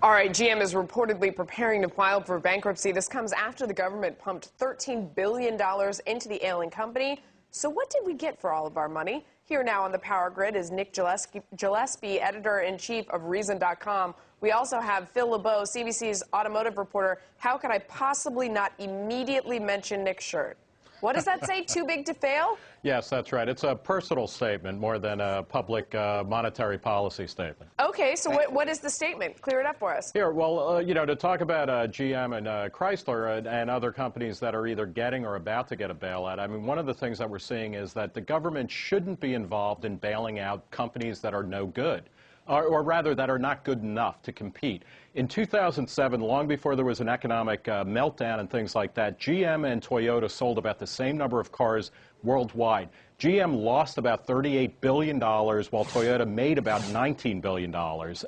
All right, GM is reportedly preparing to file for bankruptcy. This comes after the government pumped $13 billion into the ailing company. So what did we get for all of our money? Here now on the Power Grid is Nick Gillespie, editor-in-chief of Reason.com. We also have Phil LeBeau, CNBC's automotive reporter. How could I possibly not immediately mention Nick's shirt? What does that say, too big to fail? Yes, that's right. It's a personal statement more than a public monetary policy statement. Okay, so what is the statement? Clear it up for us. Here, well, to talk about GM and Chrysler and other companies that are either getting or about to get a bailout, I mean, one of the things that we're seeing is that the government shouldn't be involved in bailing out companies that are no good. Or rather, that are not good enough to compete. In 2007, long before there was an economic meltdown and things like that, GM and Toyota sold about the same number of cars worldwide. GM lost about $38 billion, while Toyota made about $19 billion.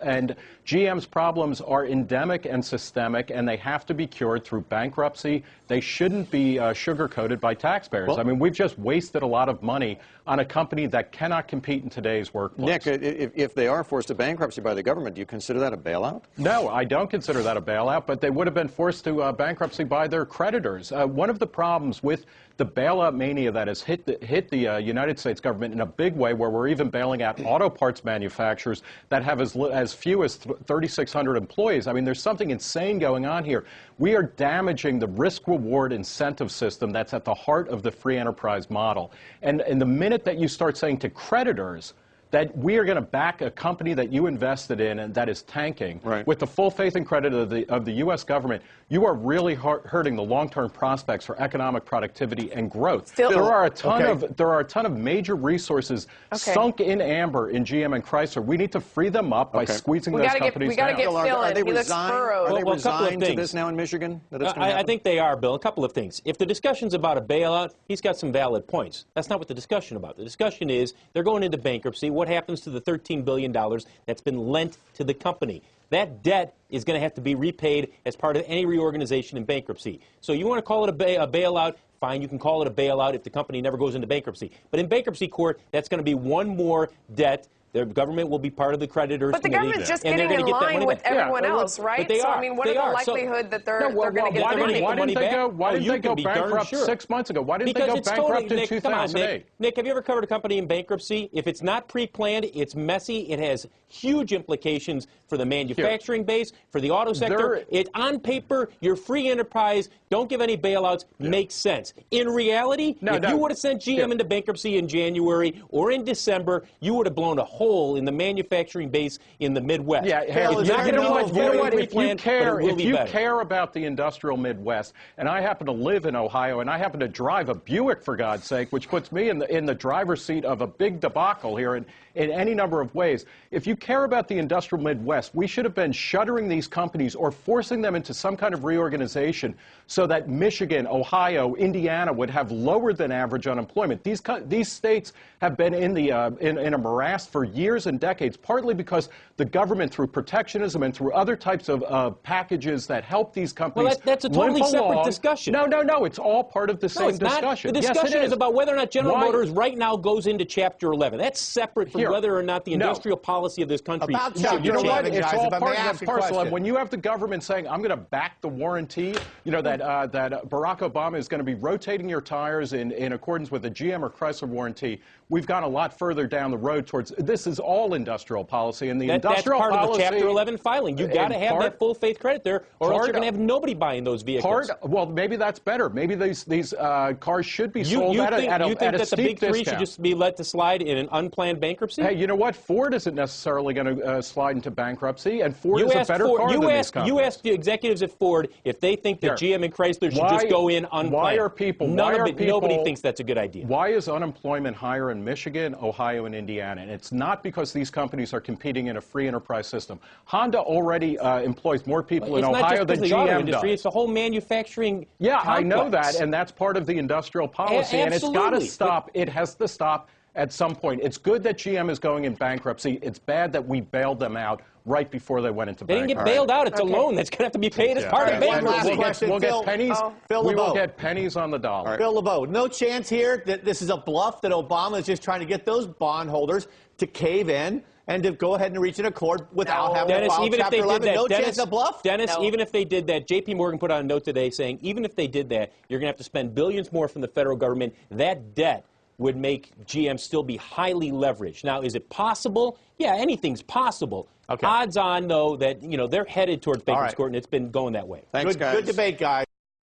And GM's problems are endemic and systemic, and they have to be cured through bankruptcy. They shouldn't be sugar-coated by taxpayers. Well, I mean, we've just wasted a lot of money on a company that cannot compete in today's workplace. Nick, if they are forced to bankruptcy by the government, do you consider that a bailout? No, I don't consider that a bailout, but they would have been forced to bankruptcy by their creditors. One of the problems with the bailout mania that has hit the United States government in a big way, where we're even bailing out auto parts manufacturers that have as few as 3,600 employees. I mean, there's something insane going on here. We are damaging the risk-reward incentive system that's at the heart of the free enterprise model. And the minute that you start saying to creditors that we are going to back a company that you invested in and that is tanking, right, with the full faith and credit of the U.S. government, you are really hurting the long-term prospects for economic productivity and growth. Phil, there are a ton of major resources sunk in amber in GM and Chrysler. We need to free them up by squeezing those companies We got to get Phil in. He looks furrowed. Are they resigned to this now in Michigan? I think they are, Bill. A couple of things. If the discussion's about a bailout, he's got some valid points. That's not what the discussion about. The discussion is they're going into bankruptcy. What happens to the $13 billion that's been lent to the company? That debt is going to have to be repaid as part of any reorganization in bankruptcy. So you want to call it a bailout, fine, you can call it a bailout if the company never goes into bankruptcy. But in bankruptcy court, that's going to be one more debt. The government will be part of the creditors committee. But the government's just getting in line with everyone else, right? So, I mean, what is the likelihood that they're going to get the money? Why didn't they go bankrupt 6 months ago? Why didn't they go bankrupt in 2008? Nick, have you ever covered a company in bankruptcy? If it's not pre-planned, it's messy, it has huge implications for the manufacturing base, for the auto sector. On paper, your free enterprise, don't give any bailouts, makes sense. In reality, if you would have sent GM into bankruptcy in January or in December, you would have blown a hole in the manufacturing base in the Midwest. Yeah, if you care about the industrial Midwest, and I happen to live in Ohio, and I happen to drive a Buick, for God's sake, which puts me in the driver's seat of a big debacle here in any number of ways. If you care about the industrial Midwest, we should have been shuttering these companies or forcing them into some kind of reorganization so that Michigan, Ohio, Indiana would have lower than average unemployment. These states have been in a morass for years and decades, partly because the government, through protectionism and through other types of packages that help these companies. Well, that's a totally separate discussion. No, it's all part of the same discussion. The discussion is about whether or not General Motors right now goes into Chapter 11. That's separate from whether or not the industrial policy of this country should be changed. It's all part of the parcel. And when you have the government saying, I'm going to back the warranty, that Barack Obama is going to be rotating your tires in accordance with the GM or Chrysler warranty, we've gone a lot further down the road towards this is all industrial policy, and industrial that's part of the Chapter 11 filing. You've got to have that full faith credit there, or else you're going to have nobody buying those vehicles. Well, maybe that's better. Maybe these cars should be sold at a steep discount. You think that the big three should just be let to slide in an unplanned bankruptcy? Hey, you know what? Ford isn't necessarily going to slide into bankruptcy, and Ford is a better car than these companies. You asked the executives at Ford if they think that GM and Chrysler should just go in unplanned. Nobody thinks that's a good idea. Why is unemployment higher in Michigan, Ohio, and Indiana? And it's not because these companies are competing in a free enterprise system. Honda already employs more people in Ohio than GM does. It's the whole manufacturing complex. I know that, and that's part of the industrial policy, and it's got to stop. It has to stop at some point. It's good that GM is going in bankruptcy. It's bad that we bailed them out right before they went into bankruptcy. They didn't get bailed out. It's a loan that's going to have to be paid as part of bankruptcy. We'll get pennies. We will get pennies on the dollar. Phil LeBeau, no chance here that this is a bluff, that Obama is just trying to get those bondholders to cave in and to go ahead and reach an accord without having Dennis, to file even if Chapter they did 11. that, No Dennis, chance of bluff? Dennis, No. even if they did that, J.P. Morgan put out a note today saying even if they did that, you're going to have to spend billions more from the federal government. That debt would make GM still be highly leveraged. Now, is it possible? Yeah, anything's possible. Okay. Odds on, though, that they're headed towards bankruptcy right. court, and it's been going that way. Thanks, guys. Good debate, guys.